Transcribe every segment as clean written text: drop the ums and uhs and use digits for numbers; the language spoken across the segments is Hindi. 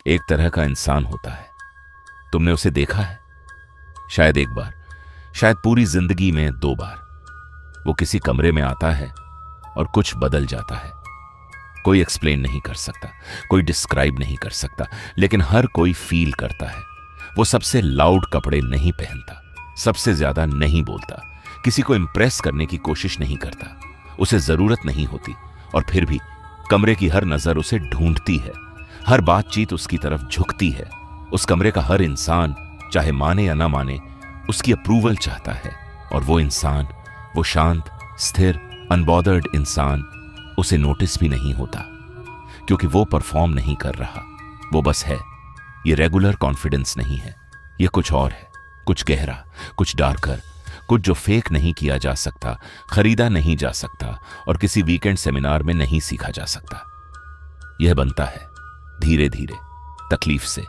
एक तरह का इंसान होता है। तुमने उसे देखा है? शायद एक बार, शायद पूरी जिंदगी में 2 बार। वो किसी कमरे में आता है और कुछ बदल जाता है। कोई एक्सप्लेन नहीं कर सकता, कोई डिस्क्राइब नहीं कर सकता, लेकिन हर कोई फील करता है। वो सबसे लाउड कपड़े नहीं पहनता, सबसे ज्यादा नहीं बोलता, किसी को इंप्रेस करने की कोशिश नहीं करता, उसे जरूरत नहीं होती, और फिर भी कमरे की हर नजर उसे ढूंढती है, हर बातचीत उसकी तरफ झुकती है। उस कमरे का हर इंसान, चाहे माने या ना माने, उसकी अप्रूवल चाहता है। और वो इंसान, वो शांत, स्थिर, अनबॉदर्ड इंसान उसे नोटिस भी नहीं होता, क्योंकि वो परफॉर्म नहीं कर रहा, वो बस है। ये रेगुलर कॉन्फिडेंस नहीं है, ये कुछ और है, कुछ गहरा, कुछ डार्कर, कुछ जो फेक नहीं किया जा सकता, खरीदा नहीं जा सकता, और किसी वीकेंड सेमिनार में नहीं सीखा जा सकता। यह बनता है धीरे धीरे, तकलीफ से,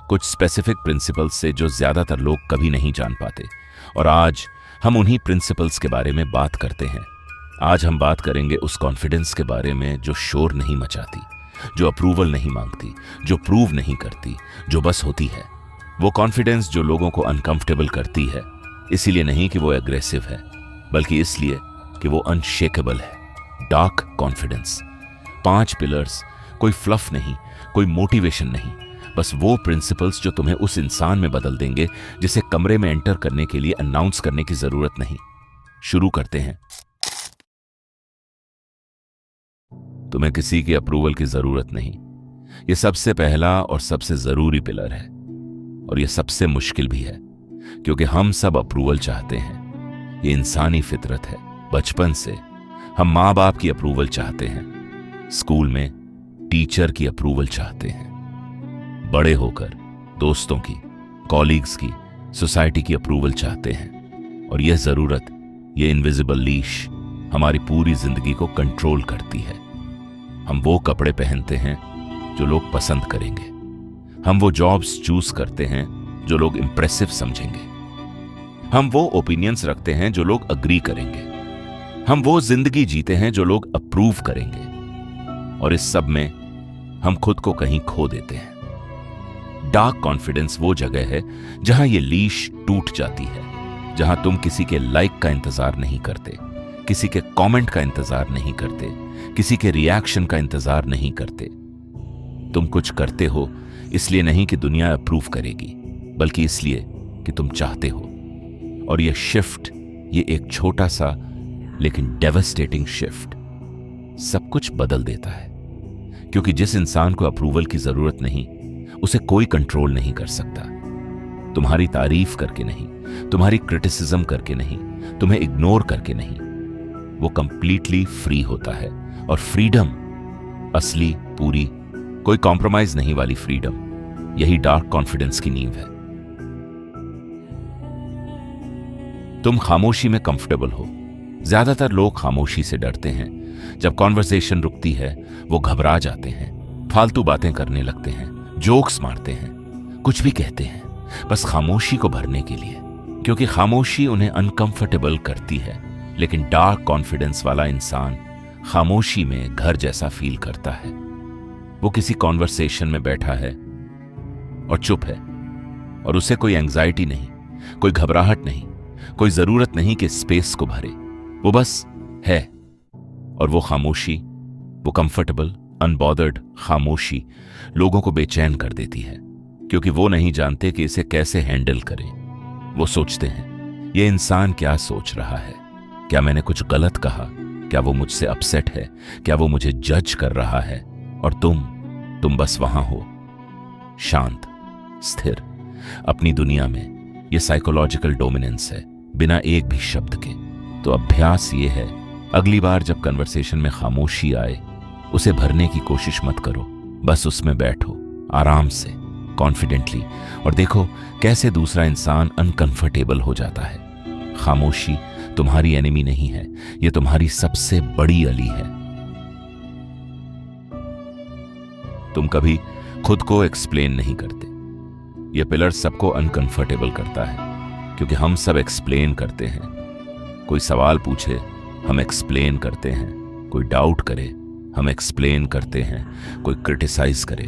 कुछ स्पेसिफिक प्रिंसिपल्स से जो ज्यादातर लोग कभी नहीं जान पाते। और आज हम उन्हीं प्रिंसिपल्स के बारे में बात करते हैं। आज हम बात करेंगे उस कॉन्फिडेंस के बारे में जो शोर नहीं मचाती, जो अप्रूवल नहीं मांगती, जो प्रूव नहीं करती, जो बस होती है। वो कॉन्फिडेंस जो लोगों को अनकंफर्टेबल करती है, इसीलिए नहीं कि वो एग्रेसिव है, बल्कि इसलिए कि वो अनशेकेबल है। डार्क कॉन्फिडेंस, 5 पिलर्स, कोई फ्लफ नहीं, कोई मोटिवेशन नहीं, बस वो प्रिंसिपल्स जो तुम्हें उस इंसान में बदल देंगे जिसे कमरे में एंटर करने के लिए अनाउंस करने की जरूरत नहीं। शुरू करते हैं। तुम्हें किसी की अप्रूवल की जरूरत नहीं। यह सबसे पहला और सबसे जरूरी पिलर है, और यह सबसे मुश्किल भी है, क्योंकि हम सब अप्रूवल चाहते हैं। यह इंसानी फितरत है। बचपन से हम माँ बाप की अप्रूवल चाहते हैं, स्कूल में टीचर की अप्रूवल चाहते हैं, बड़े होकर दोस्तों की, कॉलीग्स की, सोसाइटी की अप्रूवल चाहते हैं। और यह जरूरत, यह इनविजिबल लीश हमारी पूरी जिंदगी को कंट्रोल करती है। हम वो कपड़े पहनते हैं जो लोग पसंद करेंगे, हम वो जॉब्स चूज करते हैं जो लोग इंप्रेसिव समझेंगे, हम वो ओपिनियंस रखते हैं जो लोग अग्री करेंगे, हम वो जिंदगी जीते हैं जो लोग अप्रूव करेंगे। और इस सब में हम खुद को कहीं खो देते हैं। डार्क कॉन्फिडेंस वो जगह है जहां ये लीश टूट जाती है, जहां तुम किसी के लाइक का इंतजार नहीं करते, किसी के कमेंट का इंतजार नहीं करते, किसी के रिएक्शन का इंतजार नहीं करते। तुम कुछ करते हो इसलिए नहीं कि दुनिया अप्रूव करेगी, बल्कि इसलिए कि तुम चाहते हो। और यह शिफ्ट, ये एक छोटा सा लेकिन डेवास्टेटिंग शिफ्ट सब कुछ बदल देता है। क्योंकि जिस इंसान को अप्रूवल की जरूरत नहीं, उसे कोई कंट्रोल नहीं कर सकता। तुम्हारी तारीफ करके नहीं, तुम्हारी क्रिटिसिज्म करके नहीं, तुम्हें इग्नोर करके नहीं, वो कंप्लीटली फ्री होता है। और फ्रीडम, असली, पूरी, कोई कॉम्प्रोमाइज नहीं वाली फ्रीडम, यही डार्क कॉन्फिडेंस की नींव है। तुम खामोशी में कंफर्टेबल हो। ज्यादातर लोग खामोशी से डरते हैं। जब कॉन्वर्सेशन रुकती है वो घबरा जाते हैं, फालतू बातें करने लगते हैं, जोक्स मारते हैं, कुछ भी कहते हैं, बस खामोशी को भरने के लिए, क्योंकि खामोशी उन्हें अनकंफर्टेबल करती है। लेकिन डार्क कॉन्फिडेंस वाला इंसान खामोशी में घर जैसा फील करता है। वो किसी कॉन्वर्सेशन में बैठा है और चुप है, और उसे कोई एंग्जाइटी नहीं, कोई घबराहट नहीं, कोई जरूरत नहीं कि स्पेस को भरे। वो बस है। और वो खामोशी, वो कंफर्टेबल, अनबॉदर्ड खामोशी लोगों को बेचैन कर देती है, क्योंकि वो नहीं जानते कि इसे कैसे हैंडल करें। वो सोचते हैं, ये इंसान क्या सोच रहा है? क्या मैंने कुछ गलत कहा? क्या वो मुझसे अपसेट है? क्या वो मुझे जज कर रहा है? और तुम बस वहां हो, शांत, स्थिर, अपनी दुनिया में। ये साइकोलॉजिकल डोमिनेंस है, बिना एक भी शब्द के। तो अभ्यास ये है, अगली बार जब कन्वर्सेशन में खामोशी आए, उसे भरने की कोशिश मत करो, बस उसमें बैठो आराम से, कॉन्फिडेंटली, और देखो कैसे दूसरा इंसान अनकंफर्टेबल हो जाता है। खामोशी तुम्हारी एनिमी नहीं है, यह तुम्हारी सबसे बड़ी अली है। तुम कभी खुद को एक्सप्लेन नहीं करते। यह पिलर सबको अनकंफर्टेबल करता है, क्योंकि हम सब एक्सप्लेन करते हैं। कोई सवाल पूछे, हम एक्सप्लेन करते हैं। कोई डाउट करे, हम एक्सप्लेन करते हैं। कोई क्रिटिसाइज करे,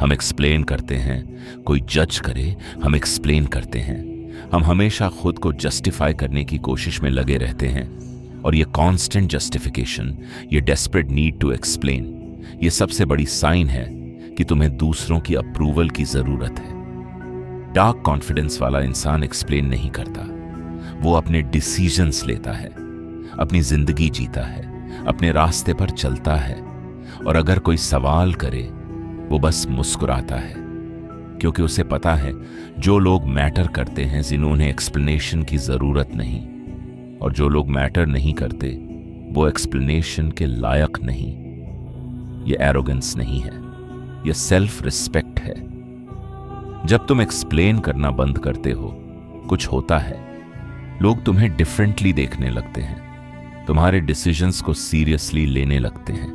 हम एक्सप्लेन करते हैं, कोई जज करे हम एक्सप्लेन करते हैं। हम हमेशा खुद को जस्टिफाई करने की कोशिश में लगे रहते हैं, और ये कांस्टेंट जस्टिफिकेशन, ये डेस्परेट नीड टू एक्सप्लेन, ये सबसे बड़ी साइन है कि तुम्हें दूसरों की अप्रूवल की जरूरत है। डार्क कॉन्फिडेंस वाला इंसान एक्सप्लेन नहीं करता, वो अपने डिसीजंस लेता है, अपनी जिंदगी जीता है, अपने रास्ते पर चलता है, और अगर कोई सवाल करे वो बस मुस्कुराता है, क्योंकि उसे पता है जो लोग मैटर करते हैं जिन्होंने एक्सप्लेनेशन की जरूरत नहीं, और जो लोग मैटर नहीं करते वो एक्सप्लेनेशन के लायक नहीं। ये एरोगेंस नहीं है, ये सेल्फ रिस्पेक्ट है। जब तुम एक्सप्लेन करना बंद करते हो, कुछ होता है, लोग तुम्हें डिफरेंटली देखने लगते हैं, तुम्हारे डिसीजंस को सीरियसली लेने लगते हैं,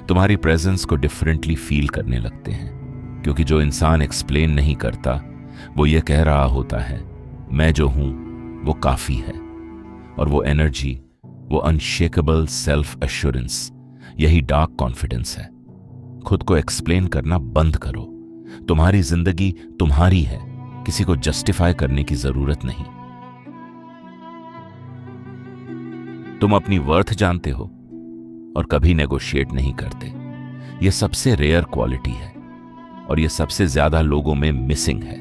तुम्हारी प्रेजेंस को डिफरेंटली फील करने लगते हैं, क्योंकि जो इंसान एक्सप्लेन नहीं करता वो ये कह रहा होता है मैं जो हूं वो काफी है। और वो एनर्जी, वो अनशेकेबल सेल्फ एश्योरेंस, यही डार्क कॉन्फिडेंस है। खुद को एक्सप्लेन करना बंद करो। तुम्हारी जिंदगी तुम्हारी है, किसी को जस्टिफाई करने की जरूरत नहीं। तुम अपनी वर्थ जानते हो और कभी नेगोशिएट नहीं करते। यह सबसे रेयर क्वालिटी है और यह सबसे ज्यादा लोगों में मिसिंग है।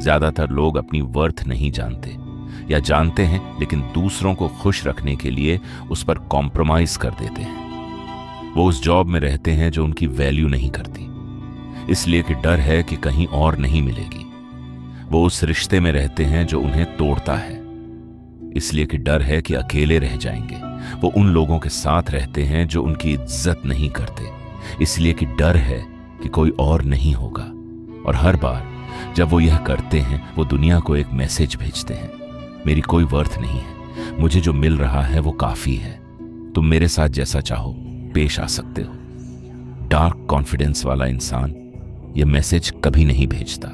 ज्यादातर लोग अपनी वर्थ नहीं जानते, या जानते हैं लेकिन दूसरों को खुश रखने के लिए उस पर कॉम्प्रोमाइज कर देते हैं। वो उस जॉब में रहते हैं जो उनकी वैल्यू नहीं करती, इसलिए कि डर है कि कहीं और नहीं मिलेगी। वो उस रिश्ते में रहते हैं जो उन्हें तोड़ता है, इसलिए कि डर है कि अकेले रह जाएंगे। वो उन लोगों के साथ रहते हैं जो उनकी इज्जत नहीं करते, इसलिए कि डर है कि कोई और नहीं होगा। और हर बार जब वो यह करते हैं, वो दुनिया को एक मैसेज भेजते हैं, मेरी कोई वर्थ नहीं है, मुझे जो मिल रहा है वो काफी है, तुम मेरे साथ जैसा चाहो पेश आ सकते हो। डार्क कॉन्फिडेंस वाला इंसान यह मैसेज कभी नहीं भेजता।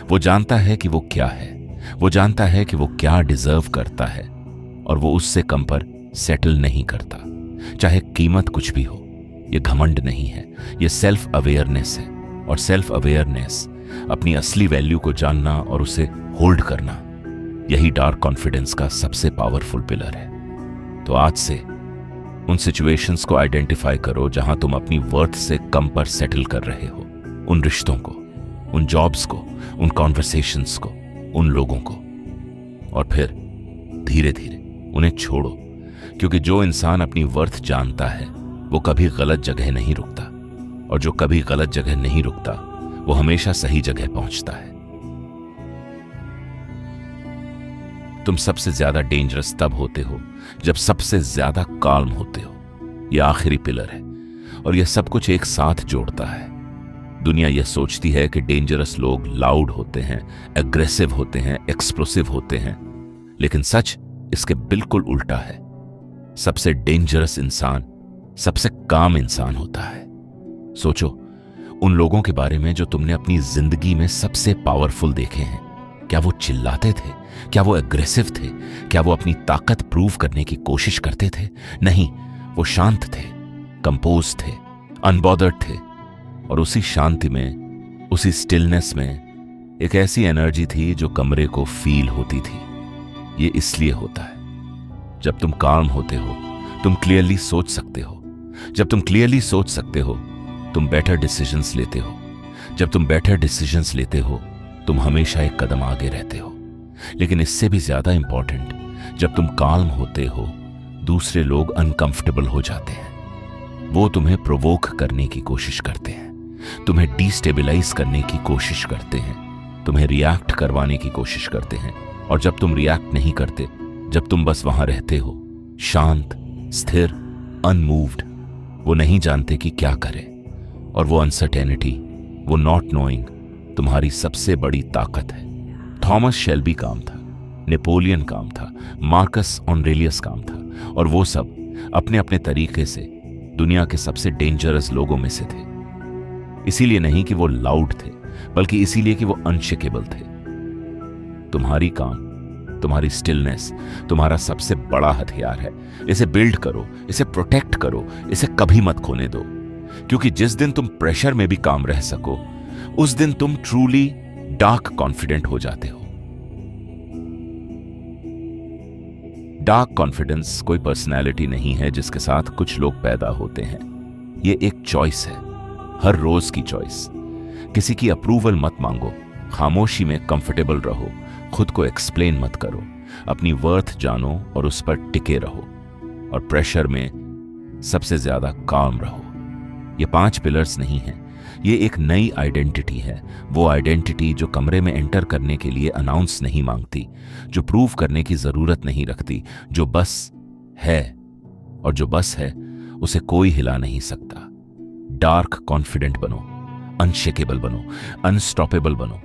वो जानता है कि वो क्या है, वो जानता है कि वो क्या डिजर्व करता है, और वो उससे कम पर सेटल नहीं करता, चाहे कीमत कुछ भी हो। ये घमंड नहीं है, ये सेल्फ अवेयरनेस है। और सेल्फ अवेयरनेस, अपनी असली वैल्यू को जानना और उसे होल्ड करना, यही डार्क कॉन्फिडेंस का सबसे पावरफुल पिलर है। तो आज से उन सिचुएशंस को आइडेंटिफाई करो जहां तुम अपनी वर्थ से कम पर सेटल कर रहे हो। उन रिश्तों को, उन जॉब्स को, उन कॉन्वर्सेशंस को, उन लोगों को, और फिर धीरे धीरे उन्हें छोड़ो, क्योंकि जो इंसान अपनी वर्थ जानता है वो कभी गलत जगह नहीं रुकता, और जो कभी गलत जगह नहीं रुकता वो हमेशा सही जगह पहुंचता है। तुम सबसे ज्यादा डेंजरस तब होते हो जब सबसे ज्यादा काल्म होते हो। यह आखिरी पिलर है और यह सब कुछ एक साथ जोड़ता है। दुनिया यह सोचती है कि डेंजरस लोग लाउड होते हैं, एग्रेसिव होते हैं, एक्सप्लोसिव होते हैं, लेकिन सच इसके बिल्कुल उल्टा है। सबसे डेंजरस इंसान सबसे काम इंसान होता है। सोचो उन लोगों के बारे में जो तुमने अपनी जिंदगी में सबसे पावरफुल देखे हैं। क्या वो चिल्लाते थे? क्या वो एग्रेसिव थे? क्या वो अपनी ताकत प्रूव करने की कोशिश करते थे? नहीं, वो शांत थे, कंपोज थे, अनबॉदर्ड थे, और उसी शांति में, उसी स्टिलनेस में एक ऐसी एनर्जी थी जो कमरे को फील होती थी। ये इसलिए होता है जब तुम काम होते हो, तुम क्लियरली सोच सकते हो। जब तुम क्लियरली सोच सकते हो, तुम बेटर डिसीजंस लेते हो। जब तुम बेटर डिसीजंस लेते हो, तुम हमेशा एक कदम आगे रहते हो। लेकिन इससे भी ज्यादा इंपॉर्टेंट, जब तुम काल्म होते हो, दूसरे लोग अनकंफर्टेबल हो जाते हैं। वो तुम्हें प्रोवोक करने की कोशिश करते हैं, तुम्हें डिस्टेबलाइज करने की कोशिश करते हैं, तुम्हें रिएक्ट करवाने की कोशिश करते हैं। और जब तुम रिएक्ट नहीं करते, जब तुम बस वहां रहते हो, शांत, स्थिर, अनमूव्ड, वो नहीं जानते कि क्या करें। और वो अनसर्टेनिटी, वो नॉट नोइंग तुम्हारी सबसे बड़ी ताकत है। थॉमस शेल्बी काम था, नेपोलियन काम था, मार्कस ऑरेलियस काम था, और वो सब अपने अपने तरीके से दुनिया के सबसे डेंजरस लोगों में से थे। इसीलिए नहीं कि वो लाउड थे, बल्कि इसीलिए कि वो अनशेकेबल थे। तुम्हारी काम, तुम्हारी स्टिलनेस तुम्हारा सबसे बड़ा हथियार है। इसे बिल्ड करो, इसे प्रोटेक्ट करो, इसे कभी मत खोने दो, क्योंकि जिस दिन तुम प्रेशर में भी काम रह सको, उस दिन तुम ट्रूली डार्क कॉन्फिडेंट हो जाते हो। डार्क कॉन्फिडेंस कोई पर्सनैलिटी नहीं है जिसके साथ कुछ लोग पैदा होते हैं। ये एक चॉइस है, हर रोज की चॉइस। किसी की अप्रूवल मत मांगो, खामोशी में कंफर्टेबल रहो, खुद को एक्सप्लेन मत करो, अपनी वर्थ जानो और उस पर टिके रहो, और प्रेशर में सबसे ज्यादा काम रहो। ये 5 पिलर्स नहीं हैं, ये एक नई आइडेंटिटी है। वो आइडेंटिटी जो कमरे में एंटर करने के लिए अनाउंस नहीं मांगती, जो प्रूव करने की जरूरत नहीं रखती, जो बस है, और जो बस है उसे कोई हिला नहीं सकता। डार्क कॉन्फिडेंट बनो, अनशेकेबल बनो, अनस्टॉपेबल बनो।